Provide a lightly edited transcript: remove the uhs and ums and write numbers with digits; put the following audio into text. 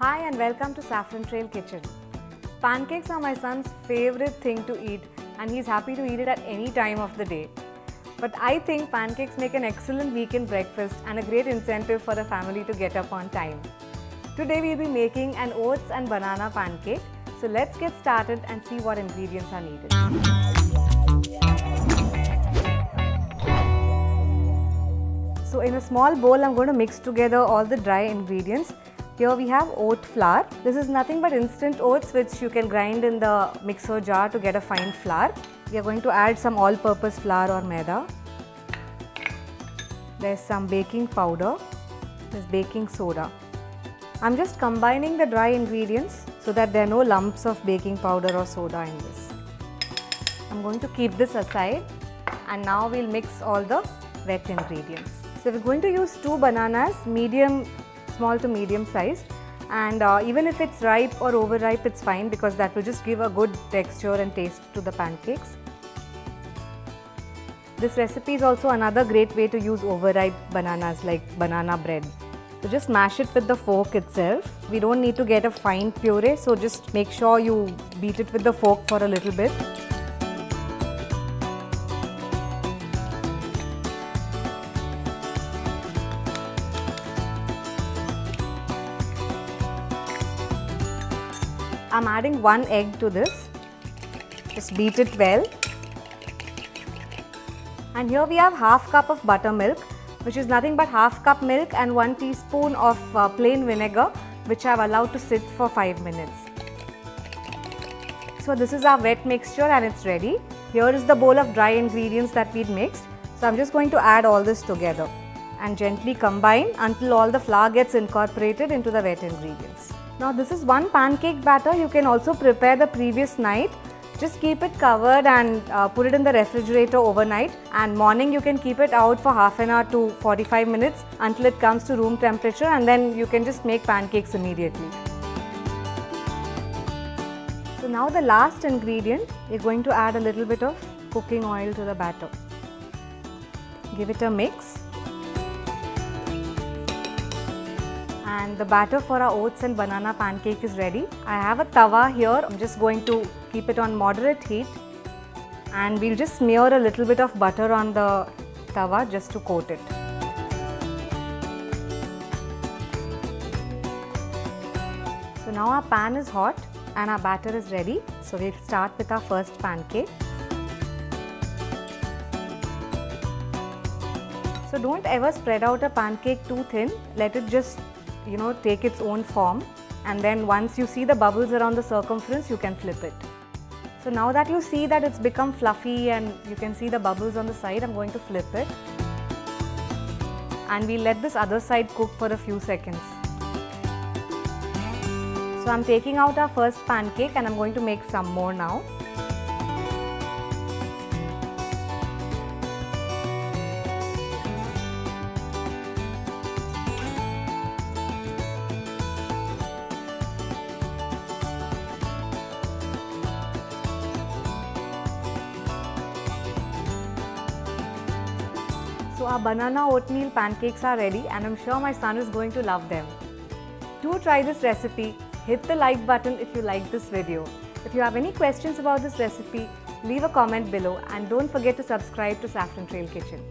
Hi and welcome to Saffron Trail Kitchen. Pancakes are my son's favorite thing to eat and he's happy to eat it at any time of the day. But I think pancakes make an excellent weekend breakfast and a great incentive for the family to get up on time. Today we'll be making an oats and banana pancake. So let's get started and see what ingredients are needed. So in a small bowl, I'm going to mix together all the dry ingredients. Here we have oat flour. This is nothing but instant oats which you can grind in the mixer jar to get a fine flour. We are going to add some all-purpose flour or maida. There's some baking powder. There's baking soda. I'm just combining the dry ingredients so that there are no lumps of baking powder or soda in this. I'm going to keep this aside and now we'll mix all the wet ingredients. So we're going to use 2 bananas, small to medium sized, and even if it's ripe or overripe, it's fine because that will just give a good texture and taste to the pancakes. This recipe is also another great way to use overripe bananas like banana bread. So just mash it with the fork itself. We don't need to get a fine puree, so just make sure you beat it with the fork for a little bit. I'm adding 1 egg to this. Just beat it well. And here we have half cup of buttermilk, which is nothing but half cup milk and 1 teaspoon of plain vinegar, which I've allowed to sit for 5 minutes. So this is our wet mixture and it's ready. Here is the bowl of dry ingredients that we'd mixed. So I'm just going to add all this together and gently combine until all the flour gets incorporated into the wet ingredients. Now this is one pancake batter you can also prepare the previous night. Just keep it covered and put it in the refrigerator overnight, and morning you can keep it out for half an hour to 45 minutes until it comes to room temperature, and then you can just make pancakes immediately. So now the last ingredient, you're going to add a little bit of cooking oil to the batter. Give it a mix. And the batter for our oats and banana pancake is ready. I have a tawa here. I'm just going to keep it on moderate heat and we'll just smear a little bit of butter on the tawa just to coat it. So now our pan is hot and our batter is ready. So we'll start with our first pancake. So don't ever spread out a pancake too thin. Let it just take its own form, and then once you see the bubbles around the circumference, you can flip it. So now that you see that it's become fluffy and you can see the bubbles on the side, I'm going to flip it and we'll let this other side cook for a few seconds. So I'm taking out our first pancake and I'm going to make some more now. So our banana oatmeal pancakes are ready and I'm sure my son is going to love them. Do try this recipe. Hit the like button if you like this video. If you have any questions about this recipe, leave a comment below and don't forget to subscribe to Saffron Trail Kitchen.